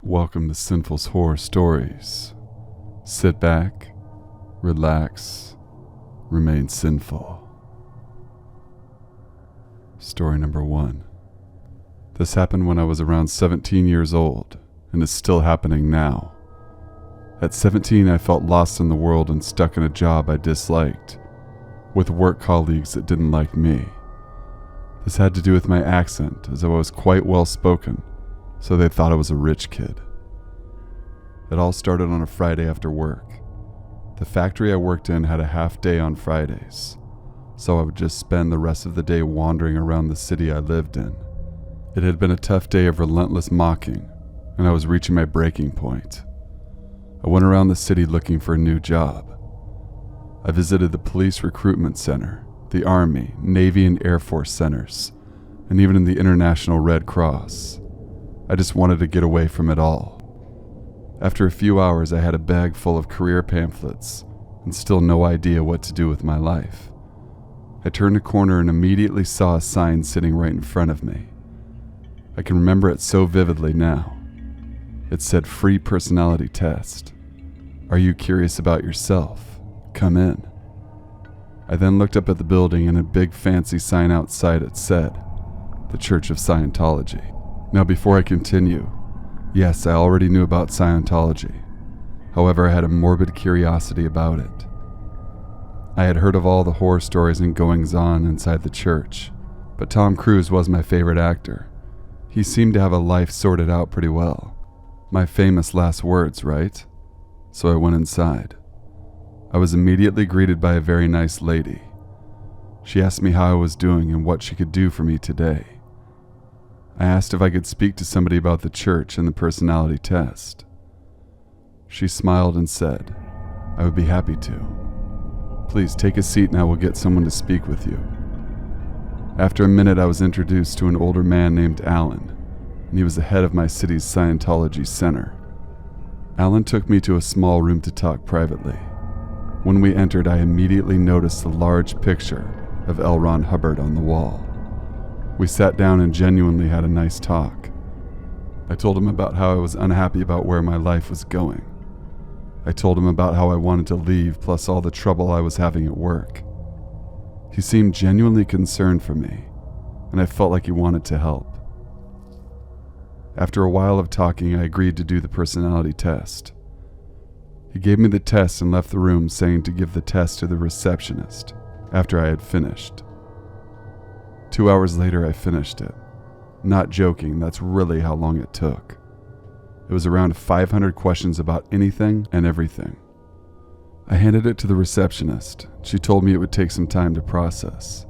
Welcome to Sinful's Horror Stories. Sit back, relax, remain sinful. Story number 1. This happened when I was around 17 years old, and is still happening now. At 17, I felt lost in the world and stuck in a job I disliked, with work colleagues that didn't like me. This had to do with my accent, as I was quite well spoken, so they thought I was a rich kid. It all started on a Friday after work. The factory I worked in had a half day on Fridays, so I would just spend the rest of the day wandering around the city I lived in. It had been a tough day of relentless mocking, and I was reaching my breaking point. I went around the city looking for a new job. I visited the police recruitment center, the Army, Navy, and Air Force centers, and even in the International Red Cross. I just wanted to get away from it all. After a few hours, I had a bag full of career pamphlets and still no idea what to do with my life. I turned a corner and immediately saw a sign sitting right in front of me. I can remember it so vividly now. It said, "Free personality test. Are you curious about yourself? Come in." I then looked up at the building, and a big fancy sign outside it said, "The Church of Scientology." Now, before I continue, yes, I already knew about Scientology. However, I had a morbid curiosity about it. I had heard of all the horror stories and goings-on inside the church, but Tom Cruise was my favorite actor. He seemed to have a life sorted out pretty well. My famous last words, right? So I went inside. I was immediately greeted by a very nice lady. She asked me how I was doing and what she could do for me today. I asked if I could speak to somebody about the church and the personality test. She smiled and said, "I would be happy to. Please take a seat and I will get someone to speak with you." After a minute, I was introduced to an older man named Alan, and he was the head of my city's Scientology center. Alan took me to a small room to talk privately. When we entered, I immediately noticed the large picture of L. Ron Hubbard on the wall. We sat down and genuinely had a nice talk. I told him about how I was unhappy about where my life was going. I told him about how I wanted to leave, plus all the trouble I was having at work. He seemed genuinely concerned for me, and I felt like he wanted to help. After a while of talking, I agreed to do the personality test. He gave me the test and left the room, saying to give the test to the receptionist after I had finished. 2 hours later, I finished it. Not joking, that's really how long it took. It was around 500 questions about anything and everything. I handed it to the receptionist. She told me it would take some time to process.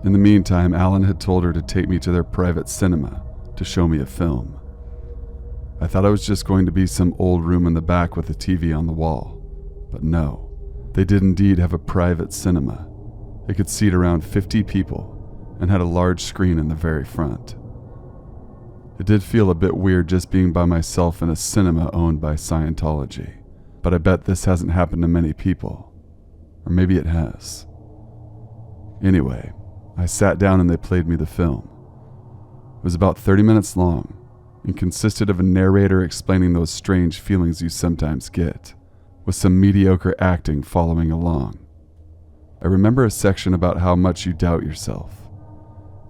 In the meantime, Alan had told her to take me to their private cinema to show me a film. I thought I was just going to be some old room in the back with a TV on the wall, but no. They did indeed have a private cinema. It could seat around 50 people and had a large screen in the very front. It did feel a bit weird just being by myself in a cinema owned by Scientology, but I bet this hasn't happened to many people. Or maybe it has. Anyway, I sat down and they played me the film. It was about 30 minutes long and consisted of a narrator explaining those strange feelings you sometimes get, with some mediocre acting following along. I remember a section about how much you doubt yourself,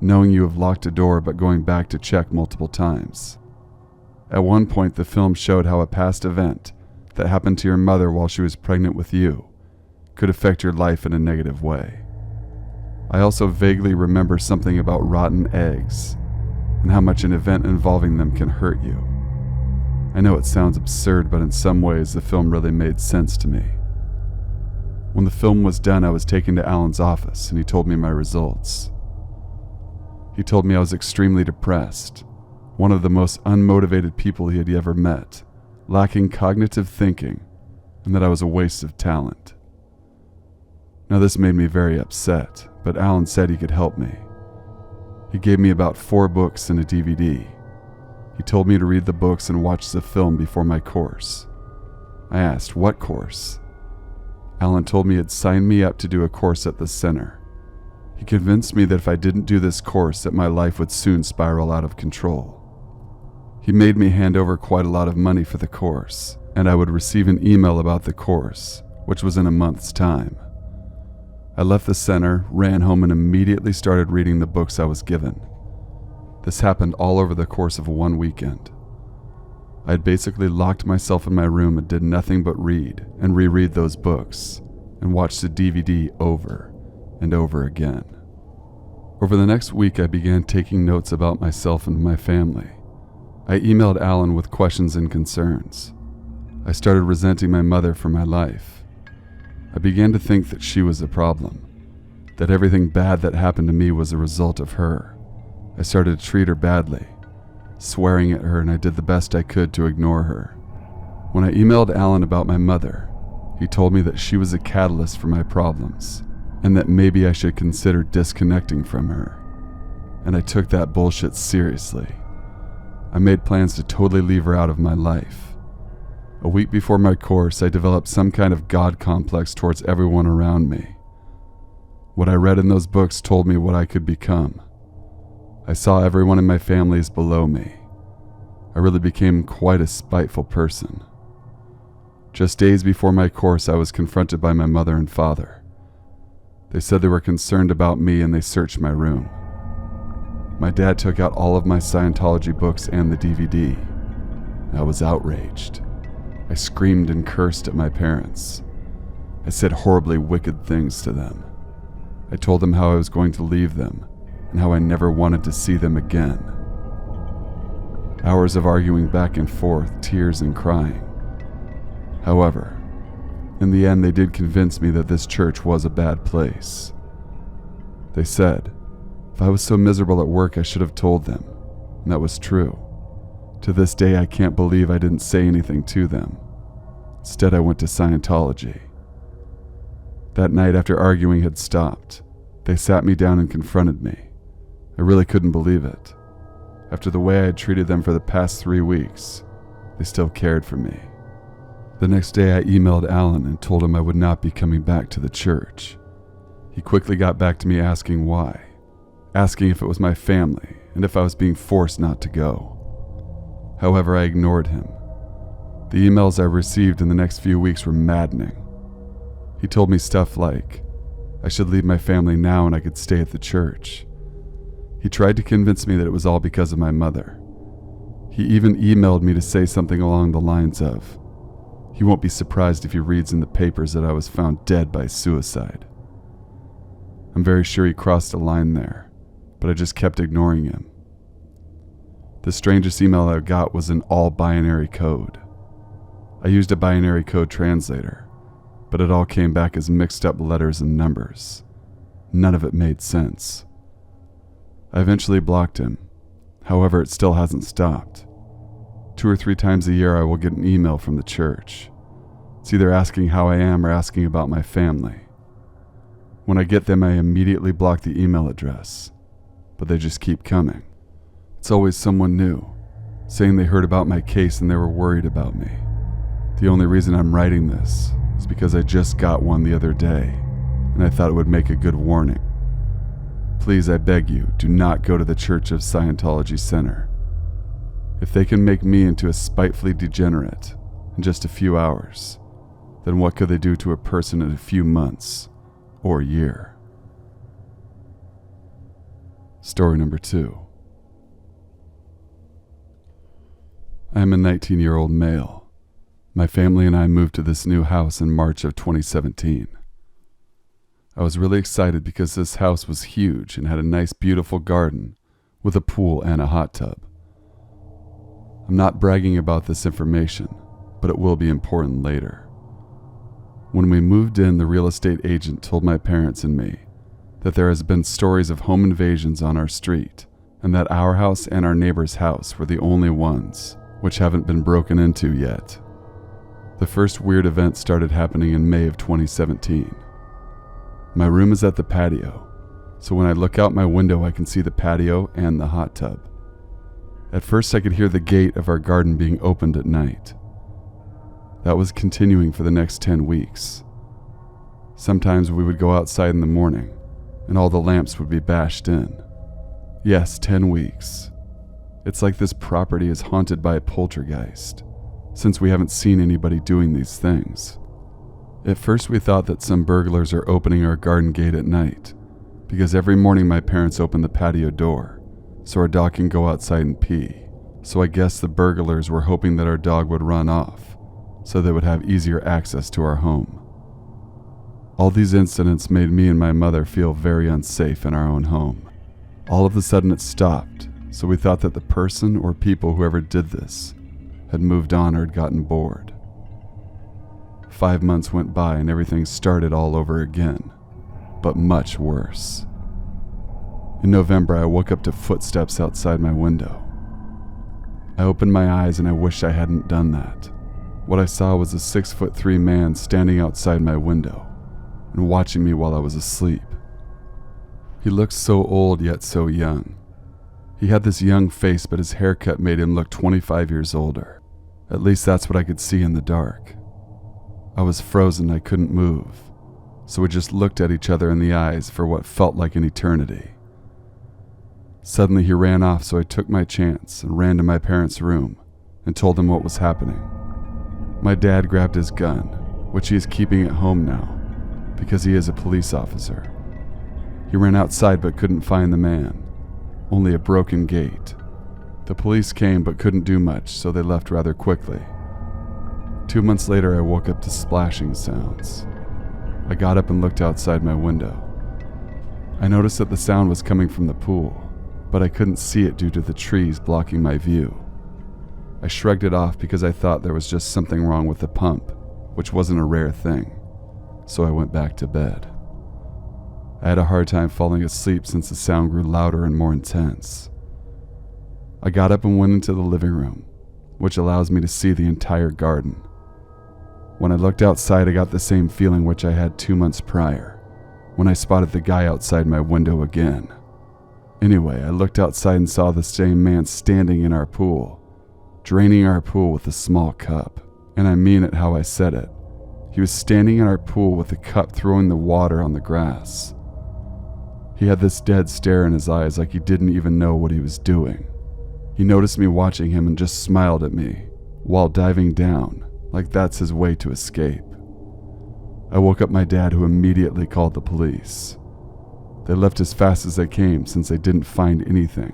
knowing you have locked a door but going back to check multiple times. At one point, the film showed how a past event that happened to your mother while she was pregnant with you could affect your life in a negative way. I also vaguely remember something about rotten eggs and how much an event involving them can hurt you. I know it sounds absurd, but in some ways the film really made sense to me. When the film was done, I was taken to Alan's office and he told me my results. He told me I was extremely depressed, one of the most unmotivated people he had ever met, lacking cognitive thinking, and that I was a waste of talent. Now this made me very upset, but Alan said he could help me. He gave me about 4 books and a DVD. He told me to read the books and watch the film before my course. I asked, "What course?" Alan told me he'd signed me up to do a course at the center. He convinced me that if I didn't do this course, that my life would soon spiral out of control. He made me hand over quite a lot of money for the course, and I would receive an email about the course, which was in a month's time. I left the center, ran home, and immediately started reading the books I was given. This happened all over the course of one weekend. I had basically locked myself in my room and did nothing but read and reread those books and watch the DVD over and over again. Over the next week, I began taking notes about myself and my family. I emailed Alan with questions and concerns. I started resenting my mother for my life. I began to think that she was the problem, that everything bad that happened to me was a result of her. I started to treat her badly, swearing at her, and I did the best I could to ignore her. When I emailed Alan about my mother, he told me that she was a catalyst for my problems, and that maybe I should consider disconnecting from her. And I took that bullshit seriously. I made plans to totally leave her out of my life. A week before my course, I developed some kind of God complex towards everyone around me. What I read in those books told me what I could become. I saw everyone in my family as below me. I really became quite a spiteful person. Just days before my course, I was confronted by my mother and father. They said they were concerned about me and they searched my room. My dad took out all of my Scientology books and the DVD. I was outraged. I screamed and cursed at my parents. I said horribly wicked things to them. I told them how I was going to leave them and how I never wanted to see them again. Hours of arguing back and forth, tears and crying. However, in the end, they did convince me that this church was a bad place. They said, if I was so miserable at work, I should have told them, and that was true. To this day, I can't believe I didn't say anything to them. Instead, I went to Scientology. That night, after arguing had stopped, they sat me down and confronted me. I really couldn't believe it. After the way I had treated them for the past 3 weeks, they still cared for me. The next day, I emailed Alan and told him I would not be coming back to the church. He quickly got back to me asking why, asking if it was my family and if I was being forced not to go. However, I ignored him. The emails I received in the next few weeks were maddening. He told me stuff like, I should leave my family now and I could stay at the church. He tried to convince me that it was all because of my mother. He even emailed me to say something along the lines of, he won't be surprised if he reads in the papers that I was found dead by suicide. I'm very sure he crossed a line there, but I just kept ignoring him. The strangest email I got was an all-binary code. I used a binary code translator, but it all came back as mixed up letters and numbers. None of it made sense. I eventually blocked him. However, it still hasn't stopped. 2 or 3 times a year I will get an email from the church. It's either asking how I am or asking about my family. When I get them, I immediately block the email address, but they just keep coming. It's always someone new, saying they heard about my case and they were worried about me. The only reason I'm writing this is because I just got one the other day, and I thought it would make a good warning. Please, I beg you, do not go to the Church of Scientology Center. If they can make me into a spitefully degenerate in just a few hours, then what could they do to a person in a few months or a year? Story number 2. I am a 19-year-old male. My family and I moved to this new house in March of 2017. I was really excited because this house was huge and had a nice, beautiful garden with a pool and a hot tub. I'm not bragging about this information, but it will be important later. When we moved in, the real estate agent told my parents and me that there has been stories of home invasions on our street, and that our house and our neighbor's house were the only ones which haven't been broken into yet. The first weird event started happening in May of 2017. My room is at the patio, so when I look out my window I can see the patio and the hot tub. At first I could hear the gate of our garden being opened at night. That was continuing for the next 10 weeks. Sometimes we would go outside in the morning, and all the lamps would be bashed in. Yes, 10 weeks. It's like this property is haunted by a poltergeist, since we haven't seen anybody doing these things. At first we thought that some burglars are opening our garden gate at night, because every morning my parents open the patio door, so our dog can go outside and pee. So I guess the burglars were hoping that our dog would run off, so they would have easier access to our home. All these incidents made me and my mother feel very unsafe in our own home. All of a sudden it stopped, so we thought that the person or people whoever did this had moved on or had gotten bored. 5 months went by and everything started all over again, but much worse. In November, I woke up to footsteps outside my window. I opened my eyes and I wished I hadn't done that. What I saw was a 6'3" man standing outside my window and watching me while I was asleep. He looked so old yet so young. He had this young face, but his haircut made him look 25 years older. At least that's what I could see in the dark. I was frozen, I couldn't move, so we just looked at each other in the eyes for what felt like an eternity. Suddenly he ran off, so I took my chance and ran to my parents' room and told them what was happening. My dad grabbed his gun, which he is keeping at home now, because he is a police officer. He ran outside but couldn't find the man, only a broken gate. The police came but couldn't do much, so they left rather quickly. 2 months later, I woke up to splashing sounds. I got up and looked outside my window. I noticed that the sound was coming from the pool, but I couldn't see it due to the trees blocking my view. I shrugged it off because I thought there was just something wrong with the pump, which wasn't a rare thing, so I went back to bed. I had a hard time falling asleep since the sound grew louder and more intense. I got up and went into the living room, which allows me to see the entire garden. When I looked outside, I got the same feeling which I had 2 months prior, when I spotted the guy outside my window again. Anyway, I looked outside and saw the same man standing in our pool, draining our pool with a small cup. And I mean it how I said it. He was standing in our pool with a cup, throwing the water on the grass. He had this dead stare in his eyes, like he didn't even know what he was doing. He noticed me watching him and just smiled at me, while diving down, like that's his way to escape. I woke up my dad, who immediately called the police. They left as fast as they came since they didn't find anything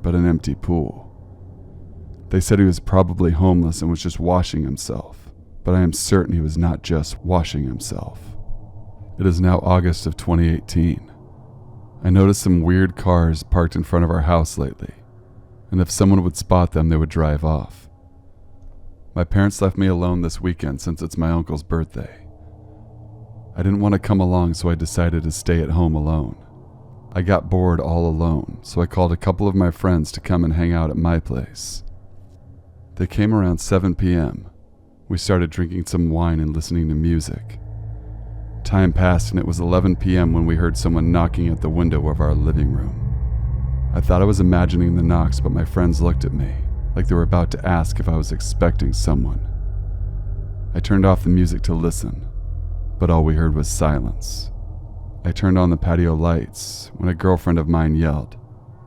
but an empty pool. They said he was probably homeless and was just washing himself, but I am certain he was not just washing himself. It is now August of 2018. I noticed some weird cars parked in front of our house lately, and if someone would spot them, they would drive off. My parents left me alone this weekend since it's my uncle's birthday. I didn't want to come along, so I decided to stay at home alone. I got bored all alone, so I called a couple of my friends to come and hang out at my place. They came around 7 p.m. We started drinking some wine and listening to music. Time passed and it was 11 p.m. when we heard someone knocking at the window of our living room. I thought I was imagining the knocks, but my friends looked at me like they were about to ask if I was expecting someone. I turned off the music to listen, but all we heard was silence. I turned on the patio lights when a girlfriend of mine yelled,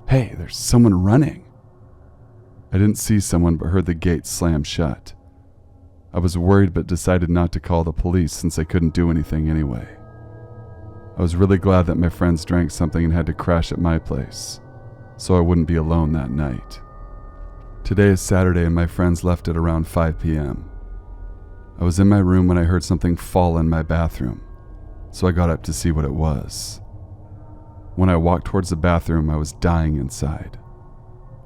"Hey, there's someone running!" I didn't see someone but heard the gate slam shut. I was worried but decided not to call the police since I couldn't do anything anyway. I was really glad that my friends drank something and had to crash at my place, so I wouldn't be alone that night. Today is Saturday and my friends left at around 5 p.m. I was in my room when I heard something fall in my bathroom, so I got up to see what it was. When I walked towards the bathroom, I was dying inside,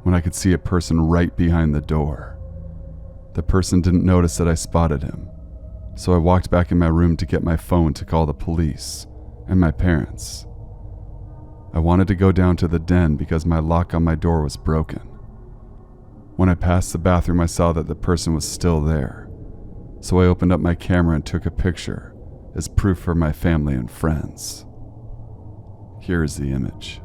when I could see a person right behind the door. The person didn't notice that I spotted him, so I walked back in my room to get my phone to call the police and my parents. I wanted to go down to the den because my lock on my door was broken. When I passed the bathroom, I saw that the person was still there, so I opened up my camera and took a picture as proof for my family and friends. Here is the image.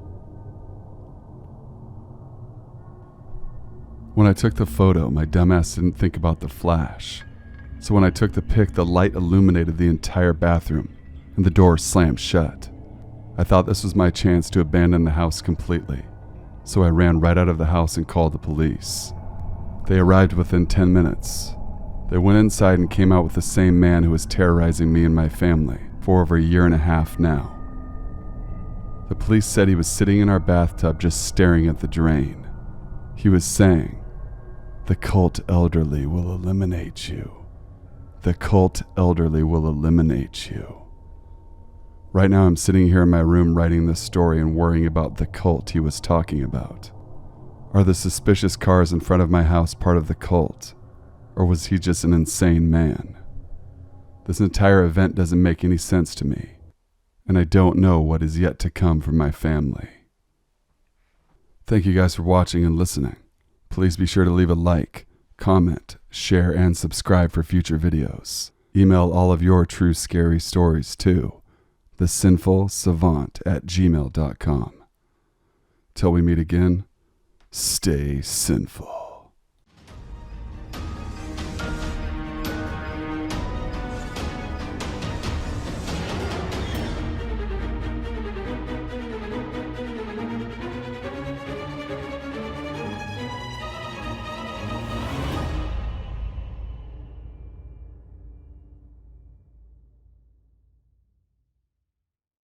When I took the photo, my dumbass didn't think about the flash, so when I took the pic, the light illuminated the entire bathroom and the door slammed shut. I thought this was my chance to abandon the house completely, so I ran right out of the house and called the police. They arrived within 10 minutes. They went inside and came out with the same man who was terrorizing me and my family for over 1.5 years now. The police said he was sitting in our bathtub just staring at the drain. He was saying, "The cult elderly will eliminate you. The cult elderly will eliminate you." Right now I'm sitting here in my room writing this story and worrying about the cult he was talking about. Are the suspicious cars in front of my house part of the cult? Or was he just an insane man? This entire event doesn't make any sense to me, and I don't know what is yet to come for my family. Thank you guys for watching and listening. Please be sure to leave a like, comment, share, and subscribe for future videos. Email all of your true scary stories to thesinfulsavant@gmail.com. Till we meet again, stay sinful.